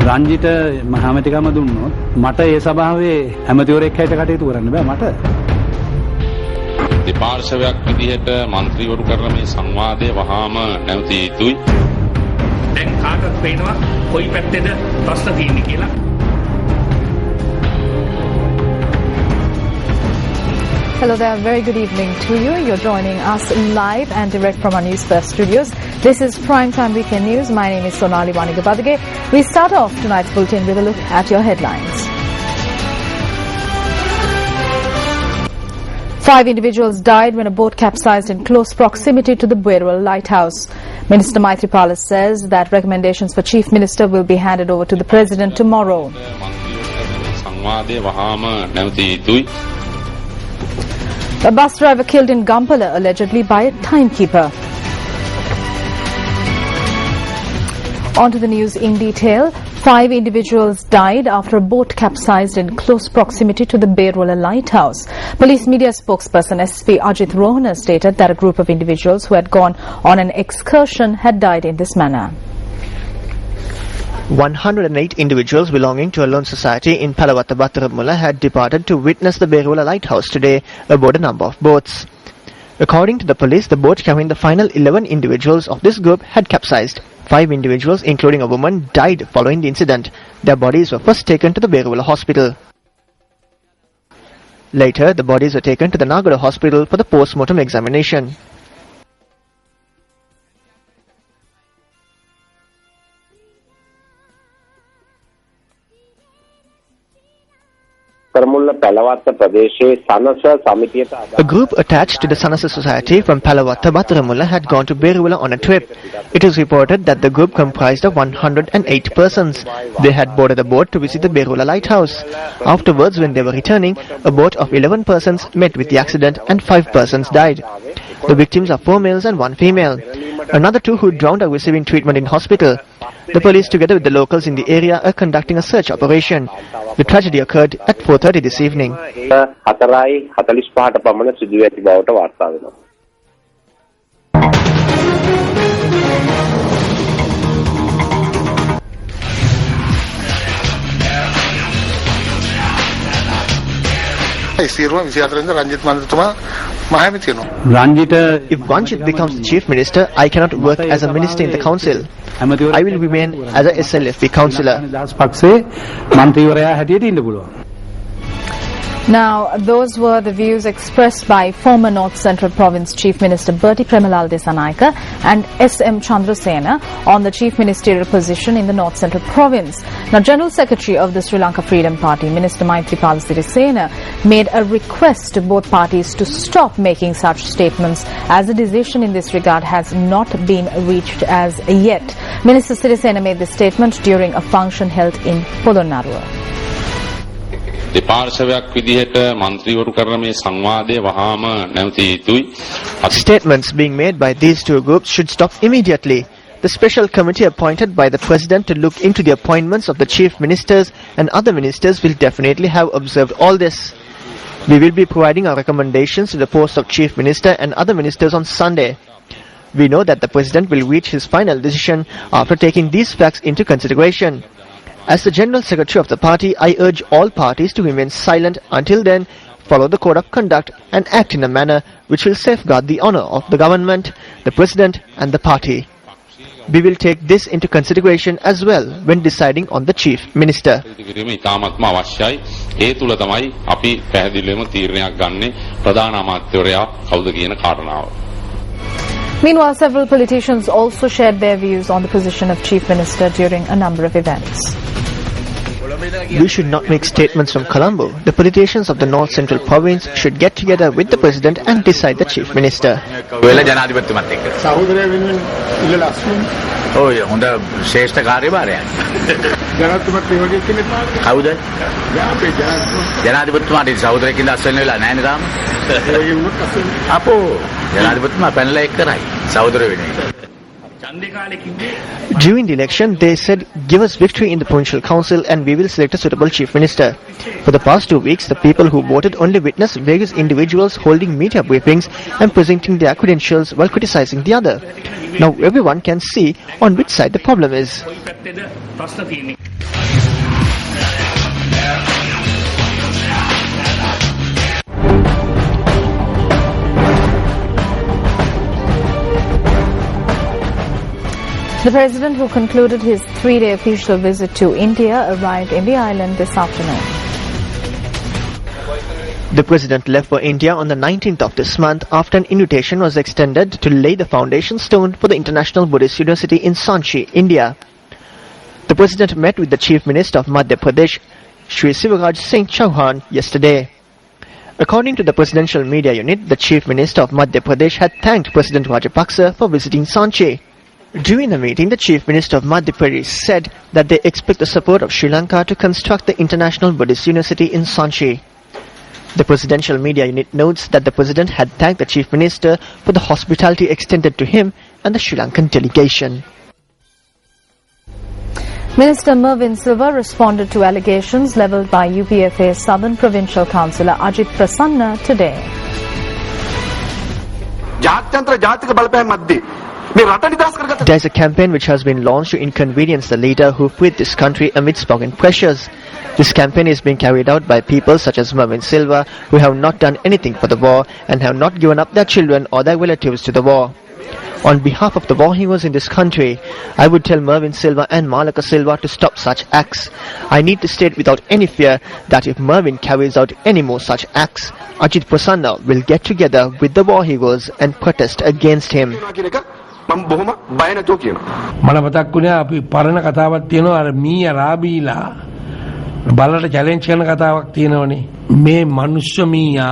රංජිත මහමැතිකම දුන්නොත් මට ඒ සභාවේ ඇමතිවරයෙක් හැටියට කටයුතු කරන්න බෑ මට. දෙපාර්ශවයක් විදිහට മന്ത്രിවරු කරන මේ සංවාදය වහාම නැවතිය යුතුයි. දැන් කාටත් පේනවා කොයි පැත්තේද ප්‍රශ්න තියෙන්නේ කියලා. Hello there, very good evening to you. You're joining us live and direct from our News First studios. This is Primetime Weekend News. My name is Sonali Wanigabadage. We start off tonight's bulletin with a look at your headlines. 5 individuals died when a boat capsized in close proximity to the Berwal lighthouse. Minister Maithripala says that recommendations for Chief Minister will be handed over to the President tomorrow. A bus driver killed in Gampala allegedly by a timekeeper. On to the news in detail. 5 individuals died after a boat capsized in close proximity to the Berwala lighthouse. Police media spokesperson SP Ajit Rohana stated that a group of individuals who had gone on an excursion had died in this manner. 108 individuals belonging to a loan society in Palawatha Battaramulla had departed to witness the Berwala lighthouse today aboard a number of boats. According to the police, the boat carrying the final 11 individuals of this group had capsized. 5 individuals, including a woman, died following the incident. Their bodies were first taken to the Berwala hospital. Later, the bodies were taken to the Nagara hospital for the post-mortem examination. A group attached to the Sanasa Society from Palawatha Battaramulla had gone to Berwala on a trip. It is reported that the group comprised of 108 persons. They had boarded a boat to visit the Berwala lighthouse. Afterwards, when they were returning, a boat of 11 persons met with the accident and 5 persons died. The victims are 4 males and 1 female. Another 2 who drowned are receiving treatment in hospital. The police, together with the locals in the area, are conducting a search operation. The tragedy occurred at 4:30 this evening. If Ranjit becomes the Chief Minister, I cannot work as a minister in the council. I will remain as a SLFP councillor. Now, those were the views expressed by former North Central Province Chief Minister Bertie Premalal Desanaika and S.M. Chandrasena on the Chief Ministerial position in the North Central Province. Now, General Secretary of the Sri Lanka Freedom Party, Minister Maithripala Sirisena, made a request to both parties to stop making such statements as a decision in this regard has not been reached as yet. Minister Sirisena made this statement during a function held in Polonnaruwa. දෙපාර්ශවයක් විදිහට മന്ത്രിවරු කරන මේ සංවාදය වහාම නැවතිය යුතුයි. Statements being made by these 2 groups should stop immediately. The special committee appointed by the President to look into the appointments of the Chief Ministers and other ministers will definitely have observed all this. We will be providing our recommendations to the post of Chief Minister and other ministers on Sunday. We know that the President will reach his final decision after taking these facts into consideration. As the General Secretary of the party, I urge all parties to remain silent until then, follow the code of conduct and act in a manner which will safeguard the honor of the government, the President and the party. We will take this into consideration as well when deciding on the Chief Minister. ඒ තුල තමයි අපි පැහැදිලිවම තීරණයක් ගන්නේ ප්‍රධාන අමාත්‍යවරයා කවුද කියන කාරණාව. Meanwhile, several politicians also shared their views on the position of Chief Minister during a number of events. We should not make statements from Colombo. The politicians of the North Central Province should get together with the President and decide the Chief Minister. During the election, they said, "Give us victory in the provincial council and we will select a suitable chief minister." For the past 2 weeks, the people who voted only witnessed various individuals holding media briefings and presenting their credentials while criticizing the other. Now everyone can see on which side the problem is. The president, who concluded his 3-day official visit to India, arrived in the island this afternoon. The president left for India on the 19th of this month after an invitation was extended to lay the foundation stone for the International Buddhist University in Sanchi, India. The president met with the Chief Minister of Madhya Pradesh, Shri Sivaraj Singh Chauhan, yesterday. According to the presidential media unit, the Chief Minister of Madhya Pradesh had thanked President Rajapaksa for visiting Sanchi. During the meeting, the Chief Minister of Madhya Pradesh said that they expect the support of Sri Lanka to construct the International Buddhist University in Sanchi. The presidential media unit notes that the president had thanked the Chief Minister for the hospitality extended to him and the Sri Lankan delegation. Minister Mervyn Silva responded to allegations levelled by UPFA's Southern Provincial Councillor Ajit Prasanna today. There is a campaign which has been launched to inconvenience the leader who freed this country amidst foreign pressures. This campaign is being carried out by people such as Mervyn Silva, who have not done anything for the war and have not given up their children or their relatives to the war. On behalf of the war heroes in this country, I would tell Mervyn Silva and Malaka Silva to stop such acts. I need to state without any fear that if Mervyn carries out any more such acts, Ajit Prasanna will get together with the war heroes and protest against him. මට මතක් වුණා අපි පරණ කතාවක් තියෙනවා අර මීයා රාබීලා බලට challenge කරන කතාවක් තියෙනවනේ මේ මනුෂ්‍ය මීයා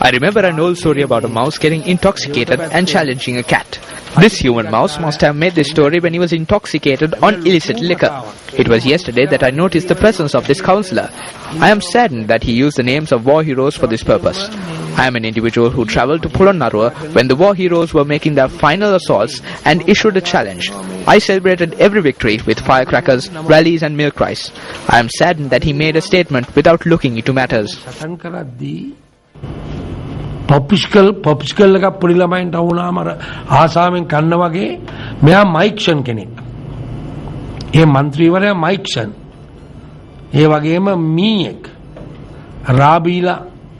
I remember an old story about a mouse getting intoxicated and challenging a cat. This human mouse must have made this story when he was intoxicated on illicit liquor. It was yesterday that I noticed the presence of this councillor. I am saddened that he used the names of war heroes for this purpose. I am an individual who travelled to Pulannarua when the war heroes were making their final assaults and issued a challenge. I celebrated every victory with firecrackers, rallies and milk rice. I am saddened that he made a statement without looking into matters. පොප්ස්කල් එකක් පොඩි ළමයින්ට වුණාම අර ආසාවෙන් කන්න වගේ මෙයා මයික්ෂන් කෙනෙක්. ඒ മന്ത്രിවරයා මයික්ෂන්. ඒ වගේම මීයක් රාබීලා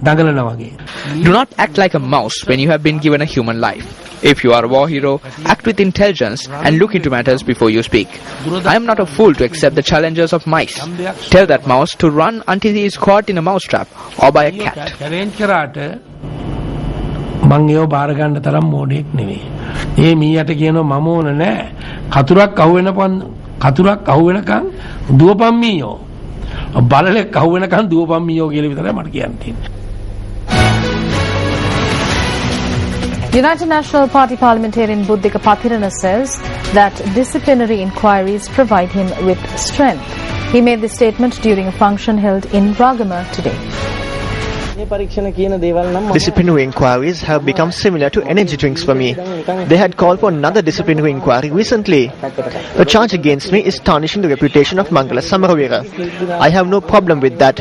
දඟලන වගේ. Do not act like a mouse when you have been given a human life. If you are a war hero, act with intelligence and look into matters before you speak. I am not a fool to accept the challenges of mice. Tell that mouse to run until he is caught in a mousetrap or by a cat. මං ඒව බාර ගන්න තරම් මෝඩෙක් නෙවෙයි. ඒ මීයට කියනවා මම ඕන නෑ. කතුරක් අහුවෙනකන් දුවපම් මීයෝ. බලලෙක් අහුවෙනකන් දුවපම් මීයෝ කියලා විතරයි මට කියන්න තියෙන්නේ. United National Party parliamentarian Buddhika Pathirana says that disciplinary inquiries provide him with strength. He made this statement during a function held in Ragama today. Disciplinary inquiries have become similar to energy drinks for me. They had called for another disciplinary inquiry recently. The charge against me is tarnishing the reputation of Mangala Samaravira. I have no problem with that.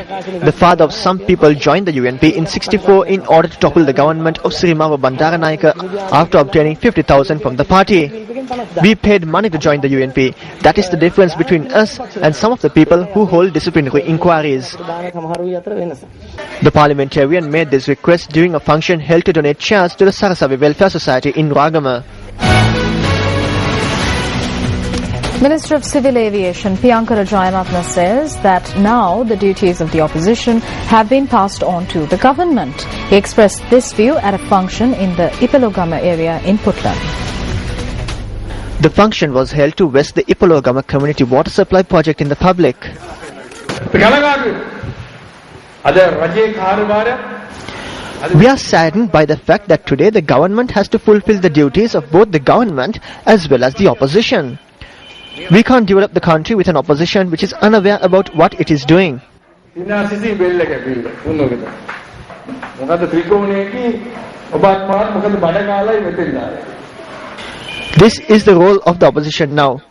The father of some people joined the UNP in '64 in order to topple the government of Sirimava Bandaranayake after obtaining 50,000 from the party. We paid money to join the UNP. That is the difference between us and some of the people who hold disciplinary inquiries. The parliamentarian made this request during a function held to donate chairs to the Sarasavi Welfare Society in Ragama. Minister of Civil Aviation Piyankara Jayaratna says that now the duties of the opposition have been passed on to the government. He expressed this view at a function in the Ipalogama area in Puttlam. The function was held to vest the Ipalogama community water supply project in the public. We are saddened by the fact that today the government has to fulfill the duties of both the government as well as the opposition. We can't develop the country with an opposition which is unaware about what it is doing. This is the role of the opposition now.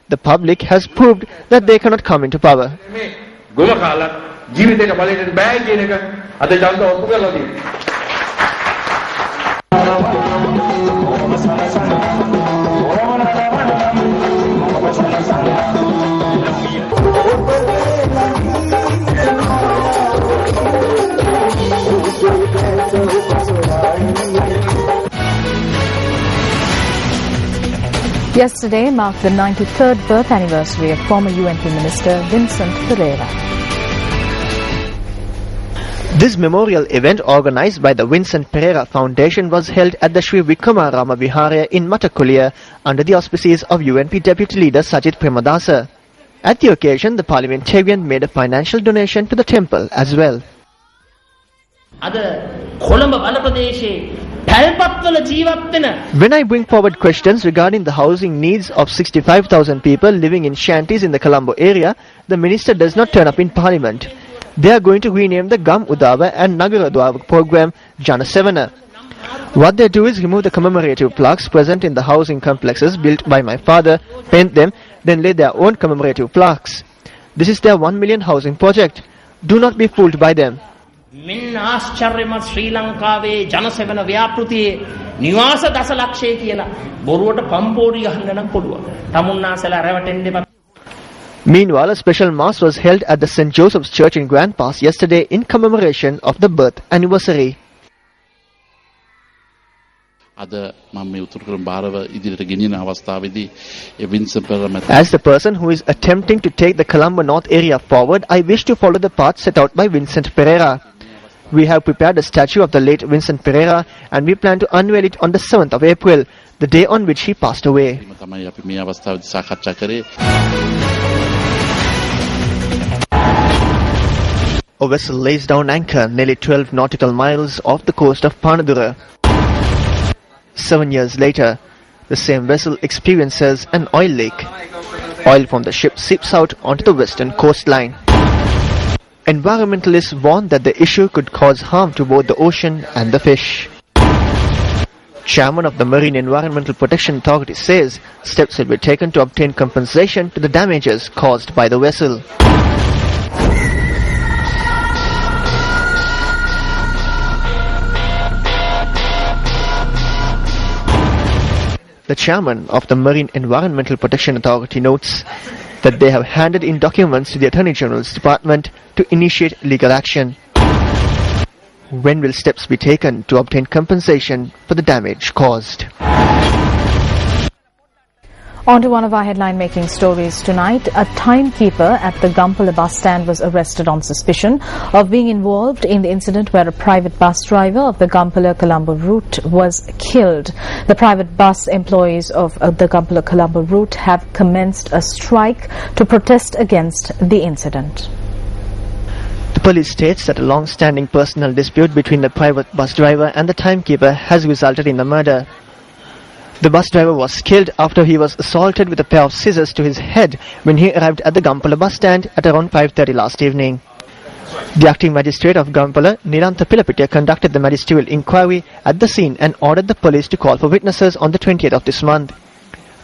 The public has proved that they cannot come into power. ගොම කාලක් ජීවිතේට බලයට බෑ කියන එක අද ජනතාව ඔප්පු කරලා තියෙනවා. Yesterday marked the 93rd birth anniversary of former UNP Minister Vincent Pereira. This memorial event organized by the Vincent Pereira Foundation was held at the Sri Vikramarama Viharaya in Matakuliya under the auspices of UNP Deputy Leader Sajith Premadasa. At the occasion, the parliamentarian made a financial donation to the temple as well. When I bring forward questions regarding the housing needs of 65,000 people living in shanties in the Colombo area, the minister does not turn up in parliament. They are going to rename the Gam Udava and Nagaradwava program Jana Sevana. What they do is remove the commemorative plaques present in the housing complexes built by my father, paint them, then lay their own commemorative plaques. This is their 1 million housing project. Do not be fooled by them. මෙන්න ආශ්චර්යමත් ශ්‍රී ලංකාවේ ජනසෙවන ව්‍යාපෘතියේ නිවාස දසලක්ෂය කියලා බොරුවට පම්පෝරි ගහන්න නම් පුළුවන්. තමුන්නාසලා රැවටෙන්න එපා. Meanwhile, a special mass was held at the St. Joseph's Church in Grand Pass yesterday in commemoration of the birth anniversary. අද මම මේ උතුරුකරම බාරව ඉදිරියට ගෙනියන අවස්ථාවේදී Vincent Perera As the person who is attempting to take the Colombo North area forward, I wish to follow the path set out by Vincent Pereira. We have prepared a statue of the late Vincent Pereira and we plan to unveil it on the 7th of April, the day on which he passed away. තමයි අපි මේ අවස්ථාවේදී සාකච්ඡා කරේ. A vessel lays down anchor nearly 12 nautical miles off the coast of Panadura. 7 years later, the same vessel experiences an oil leak. Oil from the ship seeps out onto the western coastline. Environmentalists warn that the issue could cause harm to both the ocean and the fish. Chairman of the Marine Environmental Protection Authority says steps will be taken to obtain compensation to the damages caused by the vessel. The chairman of the Marine Environmental Protection Authority notes that they have handed in documents to the Attorney General's Department to initiate legal action. When will steps be taken to obtain compensation for the damage caused? On to one of our headline-making stories tonight. A timekeeper at the Gampala bus stand was arrested on suspicion of being involved in the incident where a private bus driver of the Gampala-Colombo route was killed. The private bus employees of the Gampala-Colombo route have commenced a strike to protest against the incident. The police states that a long-standing personal dispute between the private bus driver and the timekeeper has resulted in the murder. The bus driver was killed after he was assaulted with a pair of scissors to his head when he arrived at the Gampala bus stand at around 5:30 last evening. The acting magistrate of Gampala, Nirantha Pilapitiya, conducted the magisterial inquiry at the scene and ordered the police to call for witnesses on the 20th of this month.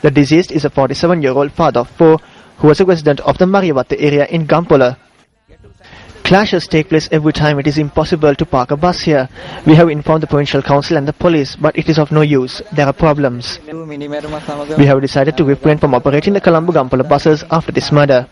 The deceased is a 47-year-old father of 4 who was a resident of the Mariavatta area in Gampala. Clashes take place every time it is impossible to park a bus here. We have informed the provincial council and the police, but it is of no use. There are problems. We have decided to refrain from operating the Colombo-Gampala buses after this murder.